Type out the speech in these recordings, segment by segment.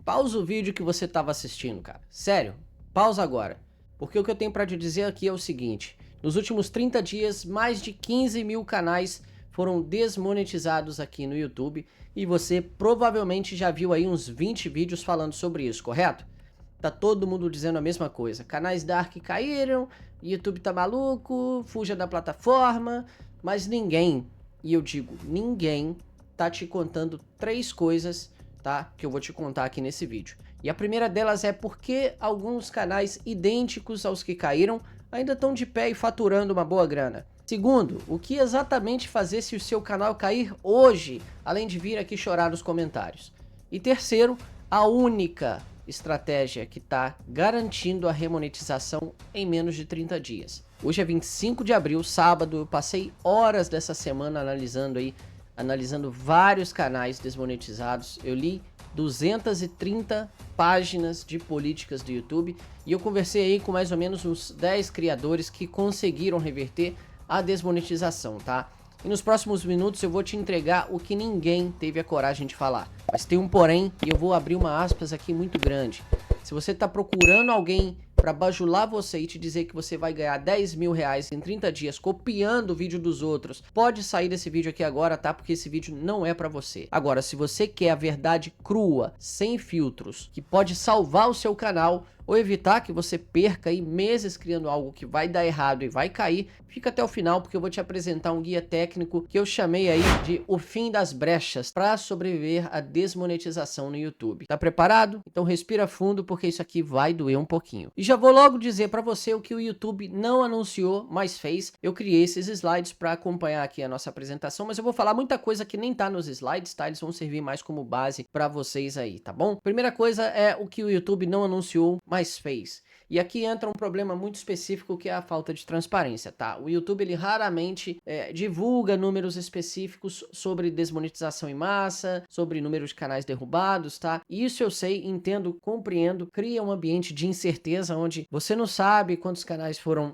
pausa o vídeo que você estava assistindo, cara. Sério, pausa agora. Porque o que eu tenho para te dizer aqui é o seguinte: nos últimos 30 dias, mais de 15 mil canais foram desmonetizados aqui no YouTube e você provavelmente já viu aí uns 20 vídeos falando sobre isso, correto? Tá todo mundo dizendo a mesma coisa. Canais Dark caíram, YouTube tá maluco, fuja da plataforma, mas ninguém, e eu digo ninguém, tá te contando 3 coisas, tá? Que eu vou te contar aqui nesse vídeo. E a primeira delas é porque alguns canais idênticos aos que caíram ainda estão de pé e faturando uma boa grana. Segundo, o que exatamente fazer se o seu canal cair hoje, além de vir aqui chorar nos comentários. E terceiro, a única estratégia que está garantindo a remonetização em menos de 30 dias. Hoje é 25 de abril, sábado, eu passei horas dessa semana analisando vários canais desmonetizados. Eu li 230 páginas de políticas do YouTube e eu conversei aí com mais ou menos uns 10 criadores que conseguiram reverter a desmonetização, tá? E nos próximos minutos eu vou te entregar o que ninguém teve a coragem de falar. Mas tem um porém, e eu vou abrir uma aspas aqui muito grande. Se você está procurando alguém para bajular você e te dizer que você vai ganhar 10 mil reais em 30 dias copiando o vídeo dos outros, pode sair desse vídeo aqui agora, tá? Porque esse vídeo não é para você. Agora, se você quer a verdade crua, sem filtros, que pode salvar o seu canal ou evitar que você perca aí meses criando algo que vai dar errado e vai cair, fica até o final porque eu vou te apresentar um guia técnico que eu chamei aí de o fim das brechas para sobreviver à desmonetização no YouTube. Tá preparado? Então respira fundo porque isso aqui vai doer um pouquinho. E já vou logo dizer para você o que o YouTube não anunciou, mas fez. Eu criei esses slides para acompanhar aqui a nossa apresentação, mas eu vou falar muita coisa que nem tá nos slides, tá? Eles vão servir mais como base para vocês aí, tá bom? Primeira coisa é o que o YouTube não anunciou, mas fez. E aqui entra um problema muito específico que é a falta de transparência, tá? O YouTube ele raramente divulga números específicos sobre desmonetização em massa, sobre número de canais derrubados, tá? Isso eu sei, entendo, compreendo, cria um ambiente de incerteza onde você não sabe quantos canais foram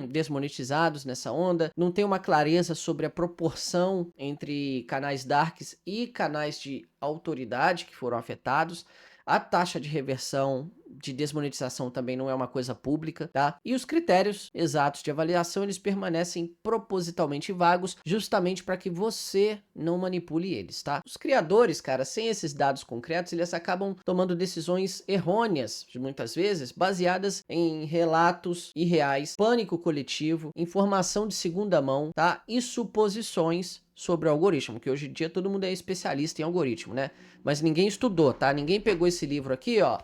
desmonetizados nessa onda, não tem uma clareza sobre a proporção entre canais darks e canais de autoridade que foram afetados. A taxa de reversão de desmonetização também não é uma coisa pública, tá? E os critérios exatos de avaliação, eles permanecem propositalmente vagos, justamente para que você não manipule eles, tá? Os criadores, cara, sem esses dados concretos, eles acabam tomando decisões errôneas, muitas vezes, baseadas em relatos irreais, pânico coletivo, informação de segunda mão, tá? E suposições sobre o algoritmo, que hoje em dia todo mundo é especialista em algoritmo, né? Mas ninguém estudou, tá? Ninguém pegou esse livro aqui, ó,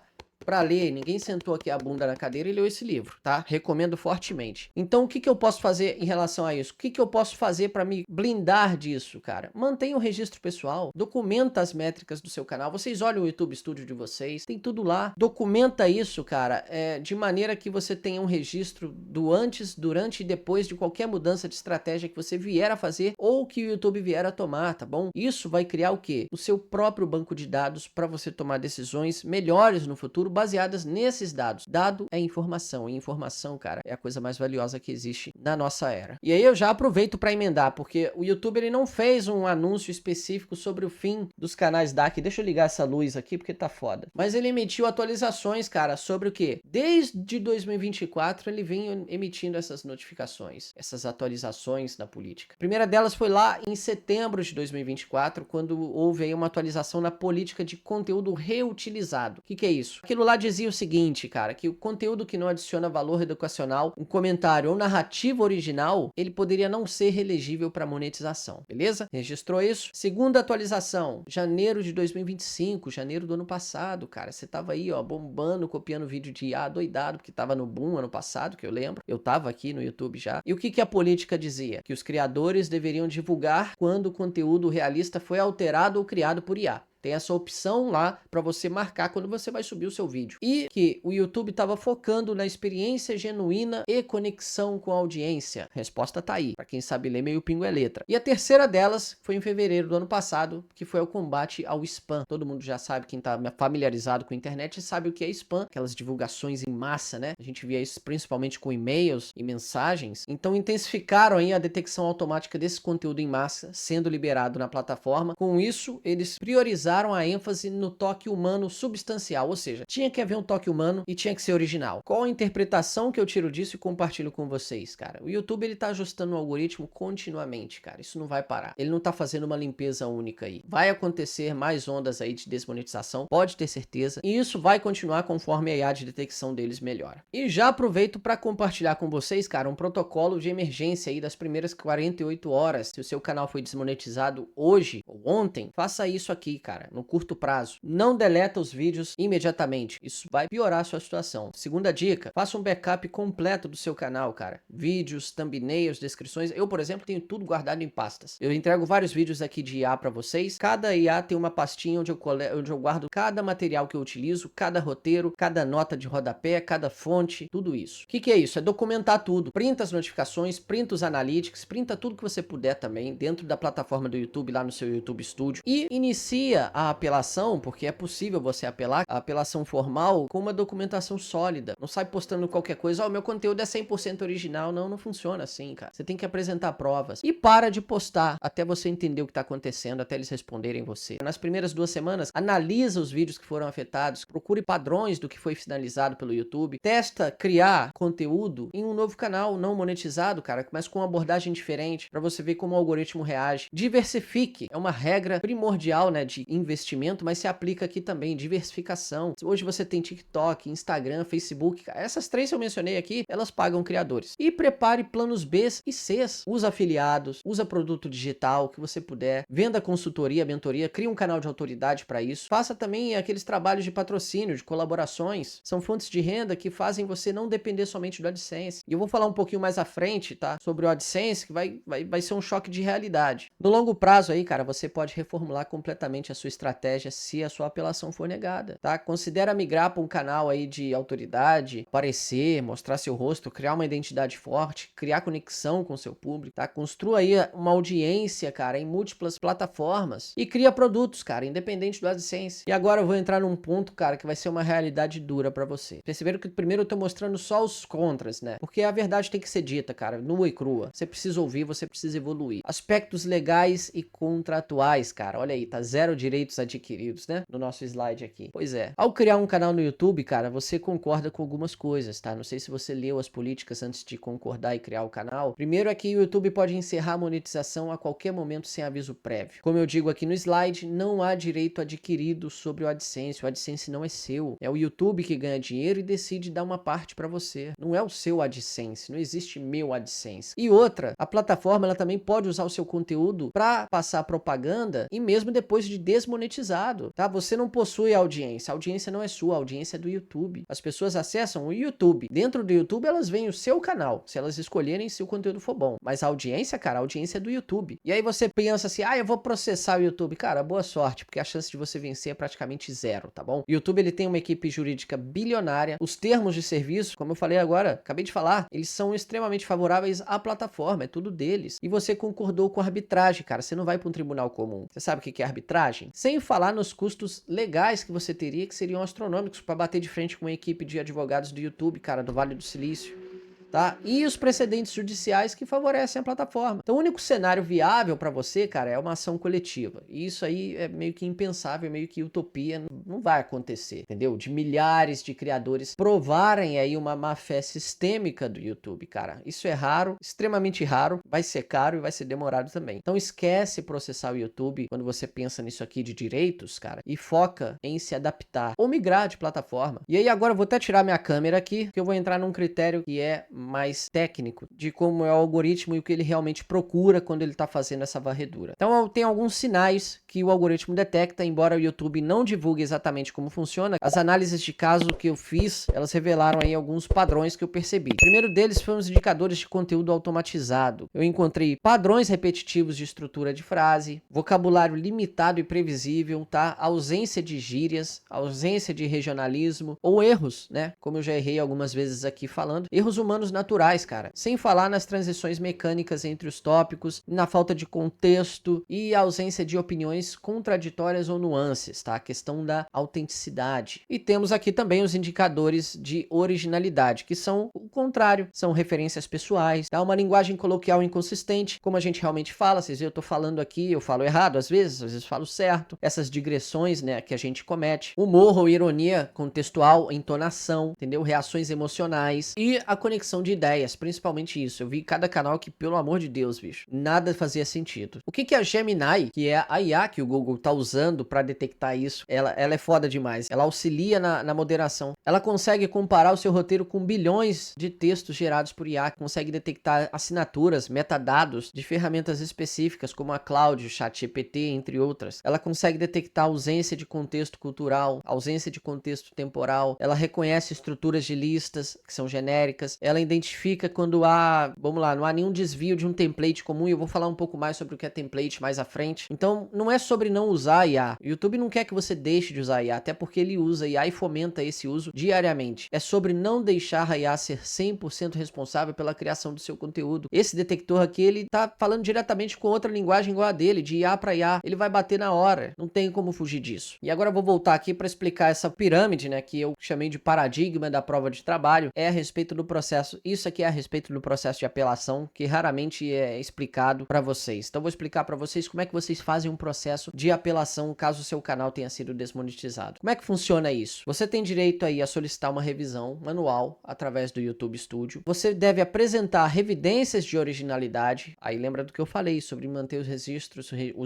pra ler, ninguém sentou aqui a bunda na cadeira e leu esse livro, tá? Recomendo fortemente. Então, o que que eu posso fazer em relação a isso? O que que eu posso fazer para me blindar disso, cara? Mantenha o registro pessoal, documenta as métricas do seu canal. Vocês olham o YouTube Studio de vocês, tem tudo lá. Documenta isso, cara, de maneira que você tenha um registro do antes, durante e depois de qualquer mudança de estratégia que você vier a fazer ou que o YouTube vier a tomar, tá bom? Isso vai criar o quê? O seu próprio banco de dados para você tomar decisões melhores no futuro, baseadas nesses dados. Dado é informação, e informação, cara, é a coisa mais valiosa que existe na nossa era. E aí eu já aproveito para emendar, porque o YouTube ele não fez um anúncio específico sobre o fim dos canais dark. Deixa eu ligar essa luz aqui porque tá foda. Mas ele emitiu atualizações, cara, sobre o quê? Desde 2024 ele vem emitindo essas notificações, essas atualizações na política. A primeira delas foi lá em setembro de 2024, quando houve aí uma atualização na política de conteúdo reutilizado. O que que é isso? Aquilo lá dizia o seguinte, cara, que o conteúdo que não adiciona valor educacional, um comentário ou narrativa original, ele poderia não ser elegível para monetização, beleza? Registrou isso? Segunda atualização, janeiro de 2025, janeiro do ano passado, cara, você tava aí, ó, bombando, copiando vídeo de IA doidado, porque tava no boom ano passado, que eu lembro, eu tava aqui no YouTube já. E o que que a política dizia? Que os criadores deveriam divulgar quando o conteúdo realista foi alterado ou criado por IA. Tem essa opção lá para você marcar quando você vai subir o seu vídeo. E que o YouTube estava focando na experiência genuína e conexão com a audiência. A resposta tá aí. Para quem sabe ler, meio pingo é letra. E a terceira delas foi em fevereiro do ano passado, que foi o combate ao spam. Todo mundo já sabe, quem tá familiarizado com a internet sabe o que é spam, aquelas divulgações em massa, né? A gente via isso principalmente com e-mails e mensagens. Então intensificaram aí a detecção automática desse conteúdo em massa sendo liberado na plataforma. Com isso, eles priorizaram enfatizaram a ênfase no toque humano substancial, ou seja, tinha que haver um toque humano e tinha que ser original. Qual a interpretação que eu tiro disso e compartilho com vocês, cara? O YouTube, ele tá ajustando o algoritmo continuamente, cara. Isso não vai parar. Ele não tá fazendo uma limpeza única aí. Vai acontecer mais ondas aí de desmonetização, pode ter certeza. E isso vai continuar conforme a IA de detecção deles melhora. E já aproveito para compartilhar com vocês, cara, um protocolo de emergência aí das primeiras 48 horas. Se o seu canal foi desmonetizado hoje ou ontem, faça isso aqui, cara, no curto prazo. Não deleta os vídeos imediatamente. Isso vai piorar a sua situação. Segunda dica, faça um backup completo do seu canal, cara. Vídeos, thumbnails, descrições. Eu, por exemplo, tenho tudo guardado em pastas. Eu entrego vários vídeos aqui de IA para vocês. Cada IA tem uma pastinha onde eu guardo cada material que eu utilizo, cada roteiro, cada nota de rodapé, cada fonte, tudo isso. O que é isso? É documentar tudo. Printa as notificações, printa os analytics, printa tudo que você puder também dentro da plataforma do YouTube, lá no seu YouTube Studio. E inicia a apelação, porque é possível você apelar, a apelação formal, com uma documentação sólida. Não sai postando qualquer coisa, ó, meu conteúdo é 100% original. Não funciona assim, cara. Você tem que apresentar provas. E para de postar até você entender o que tá acontecendo, até eles responderem você. Nas primeiras 2 semanas, analisa os vídeos que foram afetados, procure padrões do que foi finalizado pelo YouTube, testa criar conteúdo em um novo canal não monetizado, cara, mas com uma abordagem diferente, para você ver como o algoritmo reage. Diversifique, é uma regra primordial, né, de investimento, mas se aplica aqui também, diversificação. Hoje você tem TikTok, Instagram, Facebook, essas 3 que eu mencionei aqui, elas pagam criadores. E prepare planos B e Cs, usa afiliados, usa produto digital que você puder, venda consultoria, mentoria, cria um canal de autoridade para isso, faça também aqueles trabalhos de patrocínio, de colaborações, são fontes de renda que fazem você não depender somente do AdSense. E eu vou falar um pouquinho mais à frente, tá, sobre o AdSense, que vai ser um choque de realidade. No longo prazo aí, cara, você pode reformular completamente a sua estratégia se a sua apelação for negada, tá? Considera migrar para um canal aí de autoridade, aparecer, mostrar seu rosto, criar uma identidade forte, criar conexão com seu público, tá? Construa aí uma audiência, cara, em múltiplas plataformas e cria produtos, cara, independente do AdSense. E agora eu vou entrar num ponto, cara, que vai ser uma realidade dura pra você. Perceberam que primeiro eu tô mostrando só os contras, né? Porque a verdade tem que ser dita, cara, nua e crua. Você precisa ouvir, você precisa evoluir. Aspectos legais e contratuais, cara. Olha aí, tá 0 direitos adquiridos, né? No nosso slide aqui. Pois é. Ao criar um canal no YouTube, cara, você concorda com algumas coisas, tá? Não sei se você leu as políticas antes de concordar e criar o canal. Primeiro é que o YouTube pode encerrar a monetização a qualquer momento sem aviso prévio. Como eu digo aqui no slide, não há direito adquirido sobre o AdSense. O AdSense não é seu. É o YouTube que ganha dinheiro e decide dar uma parte para você. Não é o seu AdSense. Não existe meu AdSense. E outra, a plataforma ela também pode usar o seu conteúdo para passar propaganda e mesmo depois de desmonetizado, tá? Você não possui audiência. A audiência não é sua, a audiência é do YouTube. As pessoas acessam o YouTube. Dentro do YouTube elas veem o seu canal, se elas escolherem se o conteúdo for bom. Mas a audiência, cara, a audiência é do YouTube. E aí você pensa assim, eu vou processar o YouTube. Cara, boa sorte, porque a chance de você vencer é praticamente 0, tá bom? O YouTube, ele tem uma equipe jurídica bilionária. Os termos de serviço, como eu falei agora, acabei de falar, eles são extremamente favoráveis à plataforma, é tudo deles. E você concordou com a arbitragem, cara, você não vai para um tribunal comum. Você sabe o que é arbitragem? Sem falar nos custos legais que você teria, que seriam astronômicos para bater de frente com uma equipe de advogados do YouTube, cara, do Vale do Silício. Tá? E os precedentes judiciais que favorecem a plataforma. Então o único cenário viável para você, cara, é uma ação coletiva. E isso aí é meio que impensável, meio que utopia, não vai acontecer, entendeu? De milhares de criadores provarem aí uma má-fé sistêmica do YouTube, cara. Isso é raro, extremamente raro, vai ser caro e vai ser demorado também. Então esquece processar o YouTube quando você pensa nisso aqui de direitos, cara, e foca em se adaptar ou migrar de plataforma. E aí agora eu vou até tirar minha câmera aqui, que eu vou entrar num critério que é mais técnico de como é o algoritmo e o que ele realmente procura quando ele está fazendo essa varredura. Então tem alguns sinais que o algoritmo detecta, embora o YouTube não divulgue exatamente como funciona. As análises de caso que eu fiz, elas revelaram aí alguns padrões que eu percebi. O primeiro deles foi os indicadores de conteúdo automatizado. Eu encontrei padrões repetitivos de estrutura de frase, vocabulário limitado e previsível, tá? Ausência de gírias, ausência de regionalismo ou erros, né? Como eu já errei algumas vezes aqui falando, erros humanos menos naturais, cara. Sem falar nas transições mecânicas entre os tópicos, na falta de contexto e ausência de opiniões contraditórias ou nuances, tá? A questão da autenticidade. E temos aqui também os indicadores de originalidade, que são o contrário, são referências pessoais, tá? Uma linguagem coloquial inconsistente, como a gente realmente fala, vocês viram, eu tô falando aqui, eu falo errado às vezes falo certo, essas digressões, né, que a gente comete, humor ou ironia contextual, entonação, entendeu? Reações emocionais e a conexão de ideias, principalmente isso. Eu vi cada canal que, pelo amor de Deus, bicho, nada fazia sentido. O que que a Gemini, que é a IA que o Google tá usando para detectar isso, ela é foda demais. Ela auxilia na moderação. Ela consegue comparar o seu roteiro com bilhões de textos gerados por IA, consegue detectar assinaturas, metadados de ferramentas específicas como a Claude, o ChatGPT, entre outras. Ela consegue detectar ausência de contexto cultural, ausência de contexto temporal. Ela reconhece estruturas de listas que são genéricas. Ela identifica quando há, vamos lá, não há nenhum desvio de um template comum, e eu vou falar um pouco mais sobre o que é template mais à frente. Então, não é sobre não usar IA. O YouTube não quer que você deixe de usar IA, até porque ele usa IA e fomenta esse uso diariamente. É sobre não deixar a IA ser 100% responsável pela criação do seu conteúdo. Esse detector aqui, ele tá falando diretamente com outra linguagem igual a dele, de IA para IA. Ele vai bater na hora. Não tem como fugir disso. E agora eu vou voltar aqui para explicar essa pirâmide, né, que eu chamei de paradigma da prova de trabalho. É a respeito do processo. Isso aqui é a respeito do processo de apelação, que raramente é explicado para vocês. Então vou explicar para vocês como é que vocês fazem um processo de apelação caso o seu canal tenha sido desmonetizado. Como é que funciona isso? Você tem direito aí a solicitar uma revisão manual através do YouTube Studio. Você deve apresentar evidências de originalidade. Aí lembra do que eu falei sobre manter os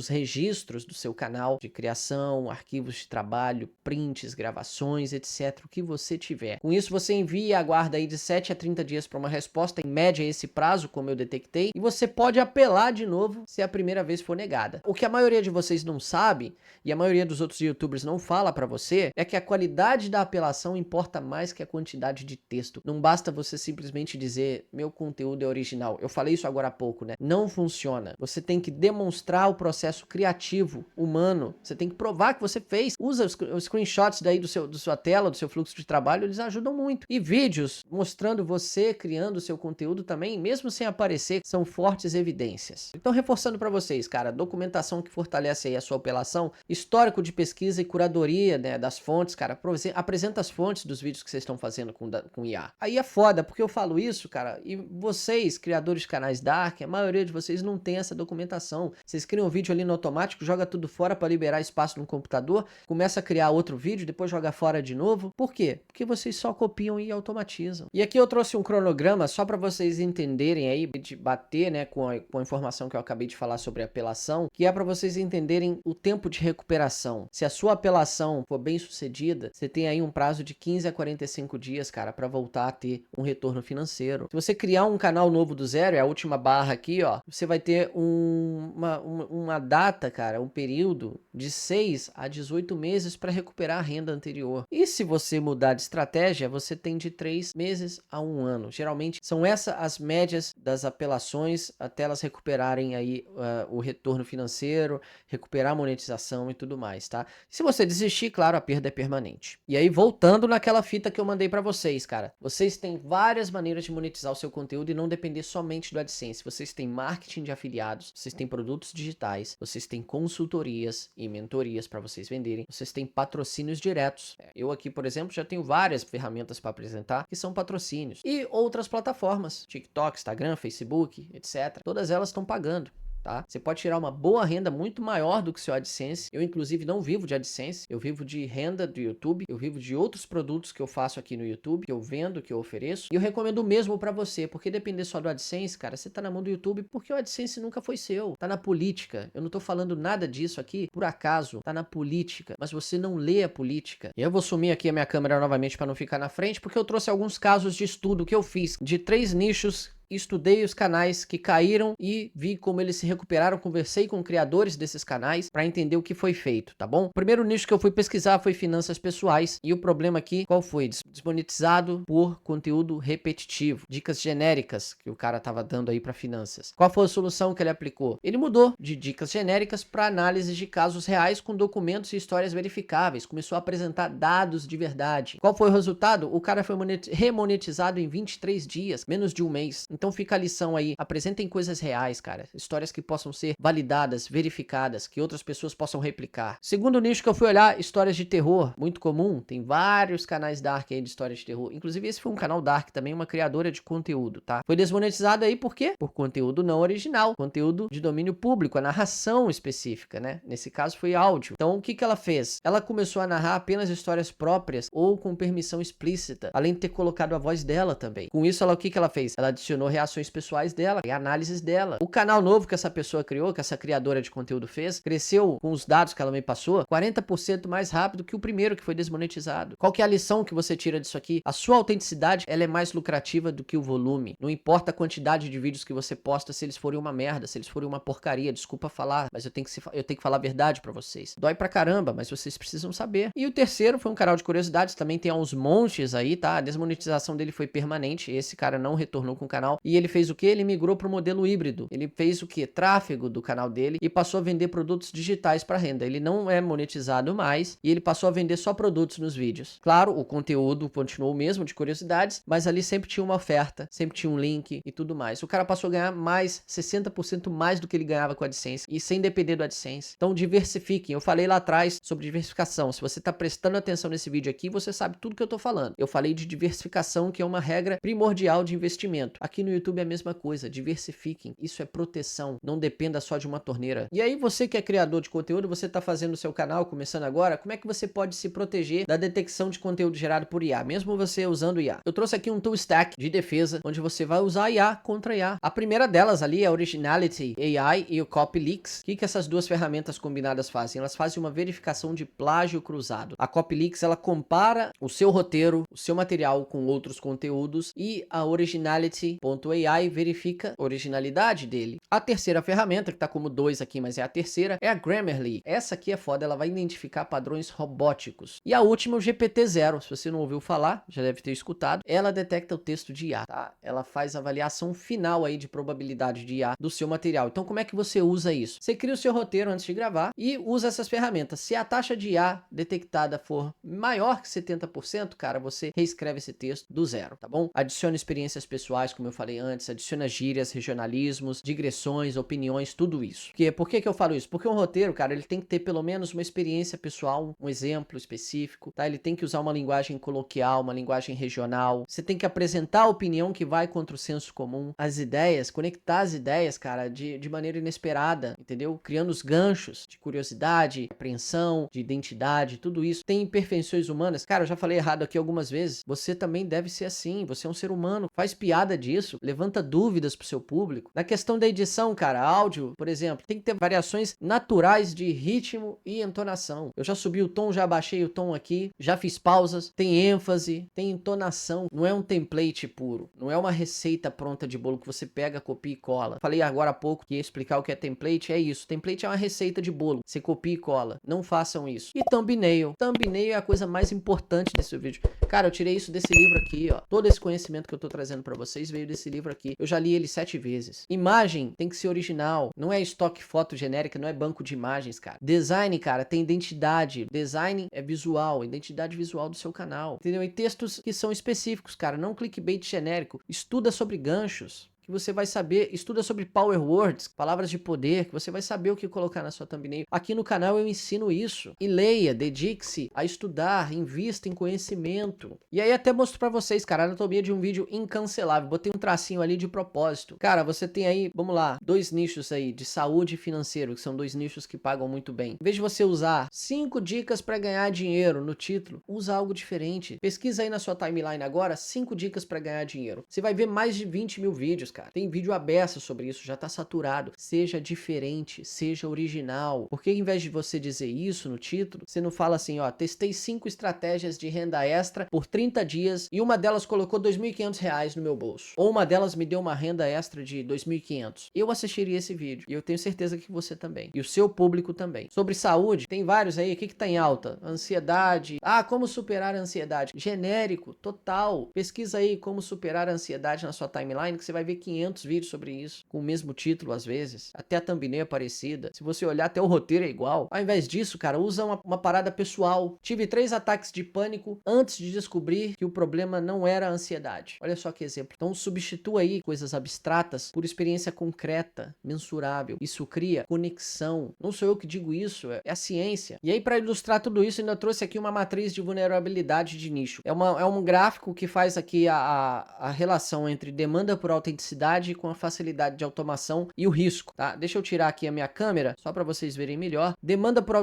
registros do seu canal de criação, arquivos de trabalho, prints, gravações, etc. O que você tiver. Com isso você envia e aguarda aí de 7 a 30 dias para uma resposta, em média esse prazo, como eu detectei, e você pode apelar de novo se a primeira vez for negada. O que a maioria de vocês não sabe, e a maioria dos outros YouTubers não fala para você, é que a qualidade da apelação importa mais que a quantidade de texto. Não basta você simplesmente dizer, meu conteúdo é original. Eu falei isso agora há pouco, né? Não funciona. Você tem que demonstrar o processo criativo, humano. Você tem que provar que você fez. Usa os screenshots daí da sua tela, do seu fluxo de trabalho, eles ajudam muito. E vídeos mostrando você criando o seu conteúdo também, mesmo sem aparecer, são fortes evidências. Então, reforçando para vocês, cara, documentação que fortalece aí a sua apelação, histórico de pesquisa e curadoria, né, das fontes, cara, apresenta as fontes dos vídeos que vocês estão fazendo com IA. Aí é foda, porque eu falo isso, cara, e vocês, criadores de canais Dark, a maioria de vocês não tem essa documentação. Vocês criam um vídeo ali no automático, joga tudo fora para liberar espaço no computador, começa a criar outro vídeo, depois joga fora de novo. Por quê? Porque vocês só copiam e automatizam. E aqui eu trouxe um cronograma só para vocês entenderem aí, de bater, né, com a informação que eu acabei de falar sobre apelação, que é para vocês entenderem o tempo de recuperação. Se a sua apelação for bem sucedida, você tem aí um prazo de 15 a 45 dias, cara, para voltar a ter um retorno financeiro. Se você criar um canal novo do zero, é a última barra aqui, ó, você vai ter uma data, cara, um período de 6 a 18 meses para recuperar a renda anterior. E se você mudar de estratégia, você tem de 3 meses a 1 ano. Geralmente são essas as médias das apelações até elas recuperarem aí o retorno financeiro, recuperar a monetização e tudo mais, tá? Se você desistir, claro, a perda é permanente. E aí, voltando naquela fita que eu mandei para vocês, cara, vocês têm várias maneiras de monetizar o seu conteúdo e não depender somente do AdSense. Vocês têm marketing de afiliados, vocês têm produtos digitais, vocês têm consultorias e mentorias para vocês venderem, vocês têm patrocínios diretos. Eu aqui, por exemplo, já tenho várias ferramentas para apresentar que são patrocínios. E outras plataformas, TikTok, Instagram, Facebook, etc. Todas elas estão pagando. Tá? Você pode tirar uma boa renda muito maior do que o seu AdSense. Eu, inclusive, não vivo de AdSense. Eu vivo de renda do YouTube. Eu vivo de outros produtos que eu faço aqui no YouTube, que eu vendo, que eu ofereço. E eu recomendo o mesmo para você, porque depender só do AdSense, cara, você tá na mão do YouTube porque o AdSense nunca foi seu. Tá na política. Eu não tô falando nada disso aqui por acaso. Tá na política. Mas você não lê a política. E eu vou sumir aqui a minha câmera novamente para não ficar na frente, porque eu trouxe alguns casos de estudo que eu fiz de 3 nichos estudei os canais que caíram e vi como eles se recuperaram, conversei com criadores desses canais para entender o que foi feito, tá bom? O primeiro nicho que eu fui pesquisar foi finanças pessoais e o problema aqui, qual foi? Desmonetizado por conteúdo repetitivo, dicas genéricas que o cara tava dando aí para finanças. Qual foi a solução que ele aplicou? Ele mudou de dicas genéricas para análise de casos reais com documentos e histórias verificáveis, começou a apresentar dados de verdade. Qual foi o resultado? O cara foi remonetizado em 23 dias, menos de um mês. Então fica a lição aí, apresentem coisas reais, cara, histórias que possam ser validadas, verificadas, que outras pessoas possam replicar. Segundo nicho que eu fui olhar, histórias de terror, muito comum, tem vários canais dark aí de histórias de terror, inclusive esse foi um canal dark também, uma criadora de conteúdo, tá? Foi desmonetizado aí por quê? Por conteúdo não original, conteúdo de domínio público, a narração específica, né? Nesse caso foi áudio. Então o que que ela fez? Ela começou a narrar apenas histórias próprias ou com permissão explícita, além de ter colocado a voz dela também. Com isso, ela, o que que ela fez? Ela adicionou reações pessoais dela e análises dela. O canal novo que essa pessoa criou, que essa criadora de conteúdo fez, cresceu com os dados que ela me passou, 40% mais rápido que o primeiro que foi desmonetizado. Qual que é a lição que você tira disso aqui? A sua autenticidade, ela é mais lucrativa do que o volume. Não importa a quantidade de vídeos que você posta, se eles forem uma merda, se eles forem uma porcaria, desculpa falar, mas eu tenho que falar a verdade pra vocês. Dói pra caramba, mas vocês precisam saber. E o terceiro foi um canal de curiosidades, também tem uns montes aí, tá? A desmonetização dele foi permanente, esse cara não retornou com o canal. E ele fez o quê? Ele migrou pro modelo híbrido. Ele fez o quê? Tráfego do canal dele e passou a vender produtos digitais para renda. Ele não é monetizado mais e ele passou a vender só produtos nos vídeos. Claro, o conteúdo continuou o mesmo de curiosidades, mas ali sempre tinha uma oferta, sempre tinha um link e tudo mais. O cara passou a ganhar mais 60% mais do que ele ganhava com a AdSense e sem depender do AdSense. Então diversifiquem. Eu falei lá atrás sobre diversificação. Se você tá prestando atenção nesse vídeo aqui, você sabe tudo que eu tô falando. Eu falei de diversificação, que é uma regra primordial de investimento. Aqui no YouTube é a mesma coisa. Diversifiquem. Isso é proteção. Não dependa só de uma torneira. E aí você que é criador de conteúdo, você tá fazendo o seu canal, começando agora, como é que você pode se proteger da detecção de conteúdo gerado por IA, mesmo você usando IA? Eu trouxe aqui um tool stack de defesa, onde você vai usar IA contra IA. A primeira delas ali é a Originality AI e o Copyleaks. O que essas duas ferramentas combinadas fazem? Elas fazem uma verificação de plágio cruzado. A Copyleaks, ela compara o seu roteiro, o seu material com outros conteúdos e a Originality.ai verifica a originalidade dele. A terceira ferramenta, que tá como 2 aqui, mas é a terceira, é a Grammarly. Essa aqui é foda, ela vai identificar padrões robóticos. E a última, o GPT-0. Se você não ouviu falar, já deve ter escutado. Ela detecta o texto de IA, tá? Ela faz a avaliação final aí de probabilidade de IA do seu material. Então, como é que você usa isso? Você cria o seu roteiro antes de gravar e usa essas ferramentas. Se a taxa de IA detectada for maior que 70%, cara, você reescreve esse texto do zero, tá bom? Adiciona experiências pessoais, como eu falei antes, adiciona gírias, regionalismos, digressões, opiniões, tudo isso. Por que eu falo isso? Porque um roteiro, cara, ele tem que ter pelo menos uma experiência pessoal, um exemplo específico, tá? Ele tem que usar uma linguagem coloquial, uma linguagem regional. Você tem que apresentar a opinião que vai contra o senso comum, as ideias, conectar as ideias, cara, de maneira inesperada, entendeu? Criando os ganchos de curiosidade, apreensão, de identidade, tudo isso. Tem imperfeições humanas. Cara, eu já falei errado aqui algumas vezes. Você também deve ser assim. Você é um ser humano. Faz piada disso. Levanta dúvidas pro seu público. Na questão da edição, cara, áudio, por exemplo, tem que ter variações naturais de ritmo e entonação. Eu já subi o tom, já baixei o tom aqui, já fiz pausas, tem ênfase, tem entonação. Não é um template puro. Não é uma receita pronta de bolo que você pega, copia e cola. Falei agora há pouco que ia explicar o que é template. É isso. Template é uma receita de bolo. Você copia e cola. Não façam isso. E thumbnail. Thumbnail é a coisa mais importante desse vídeo. Cara, eu tirei isso desse livro aqui, ó. Todo esse conhecimento que eu tô trazendo pra vocês veio desse livro aqui. Eu já li ele 7 vezes. Imagem tem que ser original. Não é estoque foto genérica, não é banco de imagens, cara. Design, cara, tem identidade. Design é visual, identidade visual do seu canal. Entendeu? E textos que são específicos, cara. Não clickbait genérico. Estuda sobre ganchos, que você vai saber, estuda sobre power words, palavras de poder, que você vai saber o que colocar na sua thumbnail. Aqui no canal eu ensino isso. E leia, dedique-se a estudar, invista em conhecimento. E aí até mostro pra vocês, cara, a anatomia de um vídeo incancelável. Botei um tracinho ali de propósito. Cara, você tem aí, vamos lá, 2 nichos aí, de saúde e financeiro, que são 2 nichos que pagam muito bem. Em vez de você usar 5 dicas pra ganhar dinheiro no título, usa algo diferente. Pesquisa aí na sua timeline agora, 5 dicas pra ganhar dinheiro. Você vai ver mais de 20 mil vídeos. cara. Tem vídeo aberto sobre isso, já tá saturado. Seja diferente, seja original. Por que ao invés de você dizer isso no título, você não fala assim, ó, testei 5 estratégias de renda extra por 30 dias e uma delas colocou R$ 2.500 no meu bolso. Ou uma delas me deu uma renda extra de 2.500. Eu assistiria esse vídeo e eu tenho certeza que você também. E o seu público também. Sobre saúde, tem vários aí. O que tá em alta? Ansiedade. Ah, como superar a ansiedade? Genérico, total. Pesquisa aí como superar a ansiedade na sua timeline que você vai ver 500 vídeos sobre isso. Com o mesmo título às vezes. Até a thumbnail é parecida. Se você olhar até o roteiro é igual. Ao invés disso, cara, usa uma parada pessoal. Tive 3 ataques de pânico antes de descobrir que o problema não era a ansiedade. Olha só que exemplo. Então substitua aí coisas abstratas por experiência concreta, mensurável. Isso cria conexão. Não sou eu que digo isso, é a ciência. E aí para ilustrar tudo isso, ainda trouxe aqui uma matriz de vulnerabilidade de nicho. É um gráfico que faz aqui a relação entre demanda por autenticidade com a facilidade de automação e o risco, tá? Deixa eu tirar aqui a minha câmera, só para vocês verem melhor. Demanda por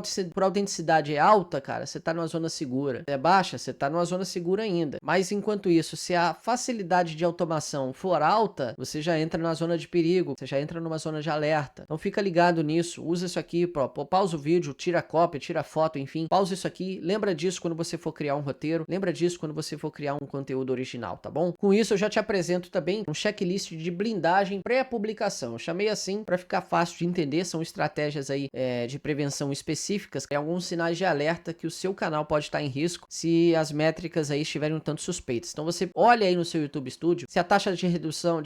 autenticidade é alta, cara, você tá numa zona segura. É baixa, você tá numa zona segura ainda. Mas enquanto isso, se a facilidade de automação for alta, você já entra na zona de perigo, você já entra numa zona de alerta. Então fica ligado nisso, usa isso aqui, pausa o vídeo, tira cópia, tira foto, enfim. Pausa isso aqui, lembra disso quando você for criar um roteiro, lembra disso quando você for criar um conteúdo original, tá bom? Com isso eu já te apresento também um checklist de blindagem pré-publicação. Eu chamei assim para ficar fácil de entender, são estratégias aí de prevenção específicas, alguns sinais de alerta que o seu canal pode estar em risco se as métricas aí estiverem um tanto suspeitas. Então você olha aí no seu YouTube Studio, se a taxa de retenção,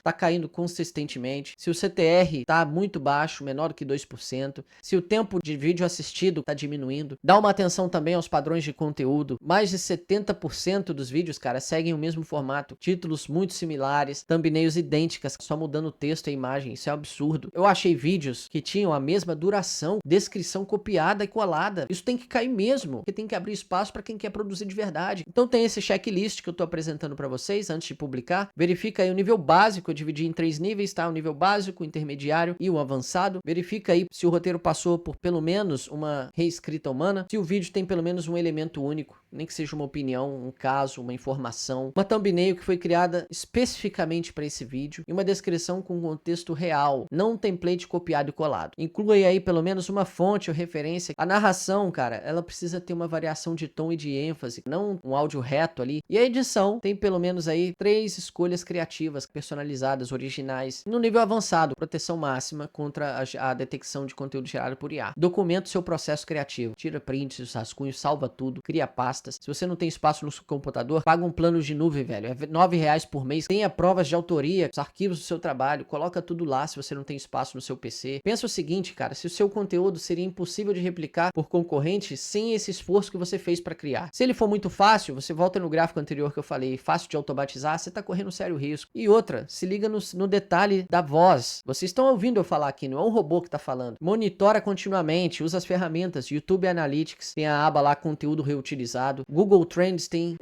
tá caindo consistentemente, se o CTR tá muito baixo, menor do que 2%, se o tempo de vídeo assistido tá diminuindo. Dá uma atenção também aos padrões de conteúdo. Mais de 70% dos vídeos, cara, seguem o mesmo formato, títulos muito similares, thumbnails idênticas, só mudando o texto e a imagem. Isso é um absurdo. Eu achei vídeos que tinham a mesma duração, descrição copiada e colada. Isso tem que cair mesmo, porque tem que abrir espaço para quem quer produzir de verdade. Então tem esse checklist que eu tô apresentando para vocês antes de publicar. Verifica aí o nível básico, eu dividi em 3 níveis, tá? O nível básico, o intermediário e o avançado. Verifica aí se o roteiro passou por pelo menos uma reescrita humana, se o vídeo tem pelo menos um elemento único, nem que seja uma opinião, um caso, uma informação, uma thumbnail que foi criada especificamente para esse vídeo e uma descrição com contexto real, não um template copiado e colado. Inclui aí pelo menos uma fonte ou referência. A narração, cara, ela precisa ter uma variação de tom e de ênfase, não um áudio reto ali. E a edição tem pelo menos aí 3 escolhas criativas, personalizadas, originais. No nível avançado, proteção máxima contra a detecção de conteúdo gerado por IA. Documenta o seu processo criativo. Tira prints, rascunhos, salva tudo, cria pastas. Se você não tem espaço no seu computador, paga um plano de nuvem, velho. É R$9 por mês. Tenha provas de autoria, os arquivos do seu trabalho. Coloca tudo lá se você não tem espaço no seu PC. Pensa o seguinte, cara. Se o seu conteúdo seria impossível de replicar por concorrentes sem esse esforço que você fez para criar. Se ele for muito fácil, você volta no gráfico anterior que eu falei, fácil de automatizar, você tá correndo sério risco. E outra, se liga no detalhe da voz. Vocês estão ouvindo eu falar aqui, não é um robô que tá falando. Monitora continuamente, usa as ferramentas, YouTube Analytics, tem a aba lá conteúdo reutilizado. Google Trends tem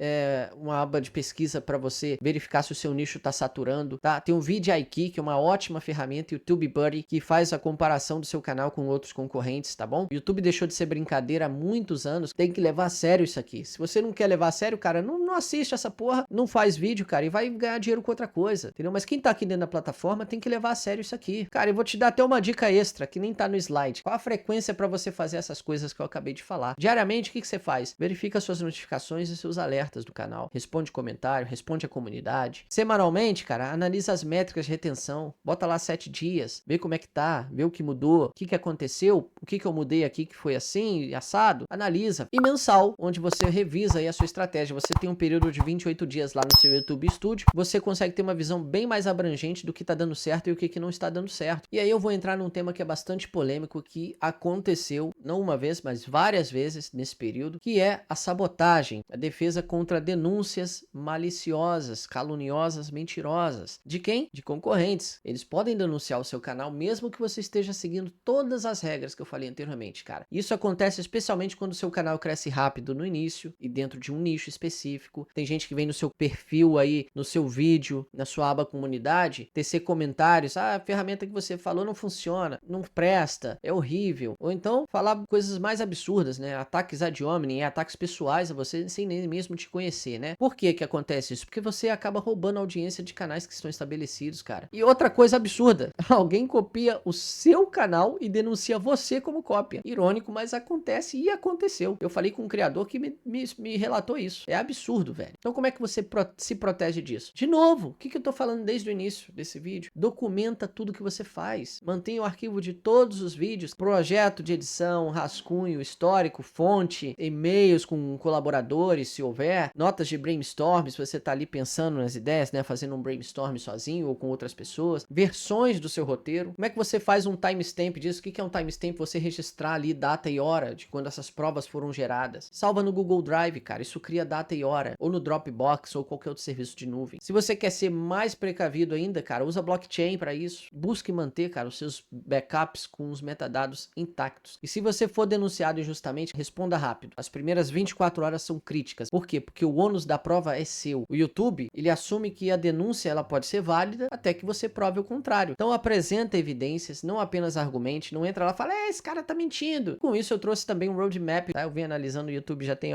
uma aba de pesquisa para você verificar se o seu nicho tá saturando, tá? Tem o VidIQ, que é uma ótima ferramenta, YouTube Buddy, que faz a comparação do seu canal com outros concorrentes, tá bom? O YouTube deixou de ser brincadeira há muitos anos, tem que levar a sério isso aqui. Se você não quer levar a sério, cara, não assiste essa porra, não faz vídeo, cara, e vai ganhar dinheiro com outra coisa, entendeu? Mas quem tá aqui dentro da plataforma tem que levar a sério isso aqui. Cara, eu vou te dar até uma dica extra, que nem tá no slide. Qual a frequência para você fazer essas coisas que eu acabei de falar? Diariamente, o que você faz? Verifica suas notificações e seus alertas do canal. Responde comentário, responde a comunidade. Semanalmente, cara, analisa as métricas de retenção. Bota lá 7 dias, vê como é que tá, vê o que mudou, o que aconteceu, o que eu mudei aqui que foi assim, assado. Analisa. E mensal, onde você revisa aí a sua estratégia. Você tem um período de 28 dias lá no seu YouTube Studio. Você consegue ter uma visão bem mais abrangente do que tá dando certo e o que não está dando certo. E aí eu vou entrar num tema que é bastante polêmico, que aconteceu, não uma vez, mas várias vezes nesse período, que é a sabotagem, a defesa contra denúncias maliciosas, caluniosas, mentirosas. De quem? De concorrentes. Eles podem denunciar o seu canal mesmo que você esteja seguindo todas as regras que eu falei anteriormente, cara. Isso acontece especialmente quando o seu canal cresce rápido no início e dentro de um nicho específico. Tem gente que vem no seu perfil aí, no seu vídeo, na sua aba comunidade, tecer comentários, a ferramenta que você falou não funciona, não presta, é horrível. Ou então falar coisas mais absurdas, né? Ataques ad hominem, ataques pessoais a você sem nem mesmo te conhecer, né? Por que que acontece isso? Porque você acaba roubando a audiência audiência de canais que estão estabelecidos, cara. E outra coisa absurda, alguém copia o seu canal e denuncia você como cópia. Irônico, mas acontece e aconteceu. Eu falei com um criador que me relatou isso. É absurdo, velho. Então como é que você se protege disso? De novo, o que eu tô falando desde o início desse vídeo? Documenta tudo que você faz. Mantenha o arquivo de todos os vídeos, projeto de edição, rascunho, histórico, fonte, e-mails com colaboradores, se houver, notas de brainstorm, se você tá ali pensando nas ideias, né, fazendo um brainstorm sozinho ou com outras pessoas, versões do seu roteiro. Como é que você faz um timestamp disso? O que é um timestamp? Você registrar ali data e hora de quando essas provas foram geradas. Salva no Google Drive, cara, isso cria data e hora, ou no Dropbox ou qualquer outro serviço de nuvem. Se você quer ser mais precavido ainda, cara, usa blockchain para isso. Busque manter, cara, os seus backups com os metadados intactos. E se você for denunciado injustamente, responda rápido. As primeiras 24 horas são críticas. Por quê? Porque o ônus da prova é seu. O YouTube, ele assume que a denúncia ela pode ser válida até que você prove o contrário. Então apresenta evidências, não apenas argumente, não entra lá e fala, esse cara tá mentindo. Com isso eu trouxe também um roadmap, tá? Eu venho analisando o YouTube já tem,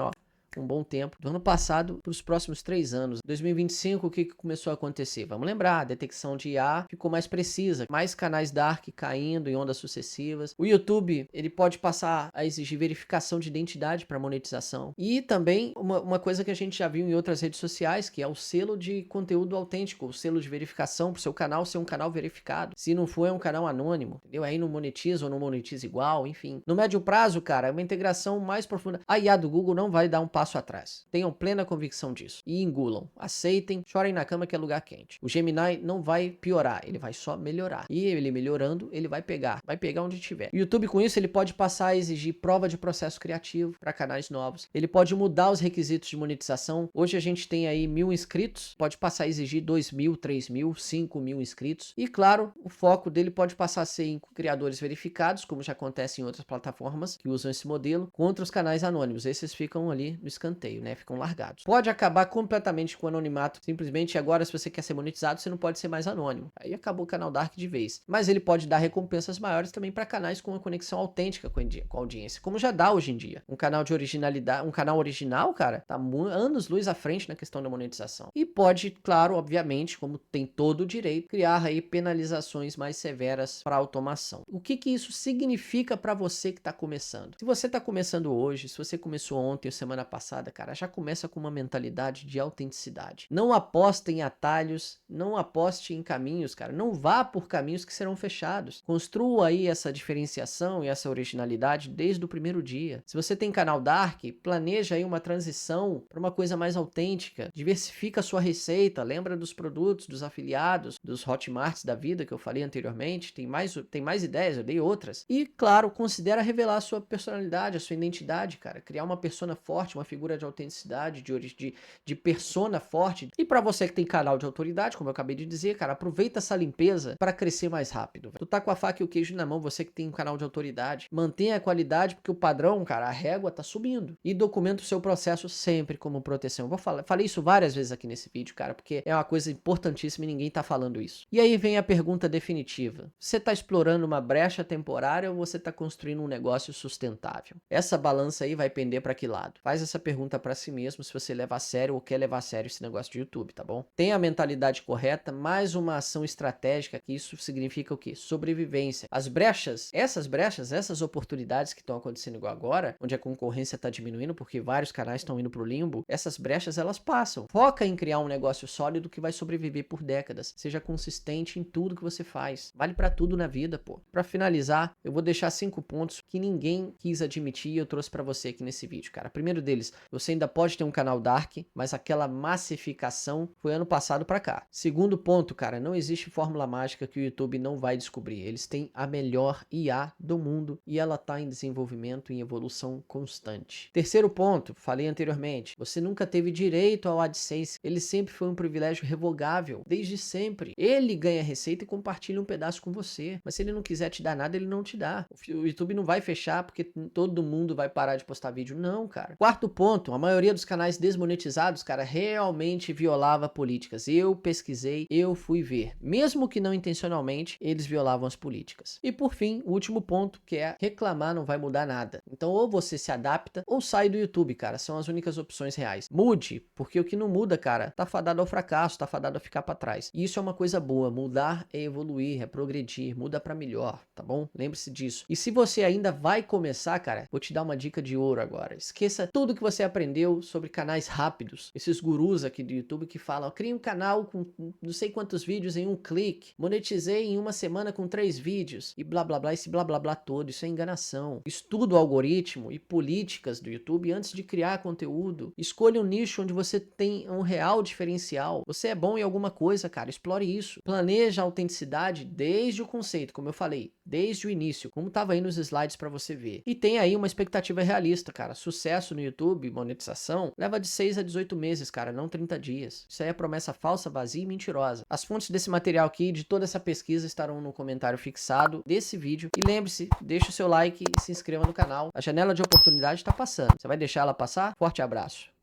um bom tempo, do ano passado para os próximos 3 anos. 2025, o que começou a acontecer? Vamos lembrar, a detecção de IA ficou mais precisa, mais canais dark caindo em ondas sucessivas. O YouTube, ele pode passar a exigir verificação de identidade para monetização. E também uma coisa que a gente já viu em outras redes sociais, que é o selo de conteúdo autêntico, o selo de verificação para o seu canal ser um canal verificado. Se não for, é um canal anônimo, entendeu? Aí não monetiza ou não monetiza igual, enfim. No médio prazo, cara, é uma integração mais profunda. A IA do Google não vai dar um passo atrás. Tenham plena convicção disso. E engulam. Aceitem. Chorem na cama que é lugar quente. O Gemini não vai piorar. Ele vai só melhorar. E ele melhorando, ele vai pegar. Vai pegar onde tiver. O YouTube, com isso, ele pode passar a exigir prova de processo criativo para canais novos. Ele pode mudar os requisitos de monetização. Hoje a gente tem aí 1.000 inscritos. Pode passar a exigir 2.000, 3.000, 5.000 inscritos. E, claro, o foco dele pode passar a ser em criadores verificados, como já acontece em outras plataformas que usam esse modelo, contra os canais anônimos. Esses ficam ali no escanteio, né? Ficam largados. Pode acabar completamente com o anonimato. Simplesmente agora, se você quer ser monetizado, você não pode ser mais anônimo. Aí acabou o canal Dark de vez. Mas ele pode dar recompensas maiores também para canais com uma conexão autêntica com a audiência, como já dá hoje em dia. Um canal de originalidade, um canal original, cara, tá anos luz à frente na questão da monetização. E pode, claro, obviamente, como tem todo o direito, criar aí penalizações mais severas para automação. O que isso significa para você que está começando? Se você está começando hoje, se você começou ontem ou semana passada, cara, já começa com uma mentalidade de autenticidade. Não aposte em atalhos, não aposte em caminhos, cara. Não vá por caminhos que serão fechados. Construa aí essa diferenciação e essa originalidade desde o primeiro dia. Se você tem canal Dark, planeja aí uma transição para uma coisa mais autêntica. Diversifica a sua receita. Lembra dos produtos, dos afiliados, dos Hotmarts da vida que eu falei anteriormente. Tem mais ideias, eu dei outras. E, claro, considera revelar a sua personalidade, a sua identidade, cara. Criar uma persona forte, uma figura de autenticidade, de persona forte. E para você que tem canal de autoridade, como eu acabei de dizer, cara, aproveita essa limpeza para crescer mais rápido. Tu tá com a faca e o queijo na mão, você que tem um canal de autoridade, mantenha a qualidade, porque o padrão, cara, a régua tá subindo. E documenta o seu processo sempre como proteção. Falei isso várias vezes aqui nesse vídeo, cara, porque é uma coisa importantíssima e ninguém tá falando isso. E aí vem a pergunta definitiva. Você tá explorando uma brecha temporária ou você tá construindo um negócio sustentável? Essa balança aí vai pender para que lado? Faz essa pergunta para si mesmo se você leva a sério ou quer levar a sério esse negócio de YouTube, tá bom? Tenha a mentalidade correta, mais uma ação estratégica, que isso significa o quê? Sobrevivência. As brechas, essas oportunidades que estão acontecendo igual agora, onde a concorrência está diminuindo porque vários canais estão indo pro limbo, essas brechas elas passam. Foca em criar um negócio sólido que vai sobreviver por décadas. Seja consistente em tudo que você faz. Vale para tudo na vida, pô. Para finalizar, eu vou deixar 5 pontos que ninguém quis admitir e eu trouxe para você aqui nesse vídeo, cara. Primeiro deles, você ainda pode ter um canal Dark, mas aquela massificação foi ano passado para cá. Segundo ponto, cara, não existe fórmula mágica que o YouTube não vai descobrir. Eles têm a melhor IA do mundo e ela tá em desenvolvimento e evolução constante. Terceiro ponto, falei anteriormente, você nunca teve direito ao AdSense. Ele sempre foi um privilégio revogável, desde sempre. Ele ganha receita e compartilha um pedaço com você, mas se ele não quiser te dar nada, ele não te dá. O YouTube não vai fechar porque todo mundo vai parar de postar vídeo. Não, cara. Quarto ponto, a maioria dos canais desmonetizados, cara, realmente violava políticas. Eu pesquisei, eu fui ver. Mesmo que não intencionalmente, eles violavam as políticas. E por fim, o último ponto, que é reclamar não vai mudar nada. Então ou você se adapta ou sai do YouTube, cara. São as únicas opções reais. Mude, porque o que não muda, cara, tá fadado ao fracasso, tá fadado a ficar pra trás. E isso é uma coisa boa. Mudar é evoluir, é progredir, muda pra melhor, tá bom? Lembre-se disso. E se você ainda vai começar, cara, vou te dar uma dica de ouro agora. Esqueça tudo que você aprendeu sobre canais rápidos. Esses gurus aqui do YouTube que falam, crie um canal com não sei quantos vídeos em um clique, monetizei em uma semana com 3 vídeos e blá blá blá, esse blá blá blá todo, isso é enganação. Estuda o algoritmo e políticas do YouTube antes de criar conteúdo. Escolha um nicho onde você tem um real diferencial. Você é bom em alguma coisa, cara, explore isso. Planeja a autenticidade desde o conceito, como eu falei, desde o início, como tava aí nos slides para você ver. E tem aí uma expectativa realista, cara. Sucesso no YouTube, monetização, leva de 6 a 18 meses, cara, não 30 dias. Isso aí é promessa falsa, vazia e mentirosa. As fontes desse material aqui, de toda essa pesquisa, estarão no comentário fixado desse vídeo. E lembre-se, deixe o seu like e se inscreva no canal. A janela de oportunidade está passando. Você vai deixar ela passar? Forte abraço.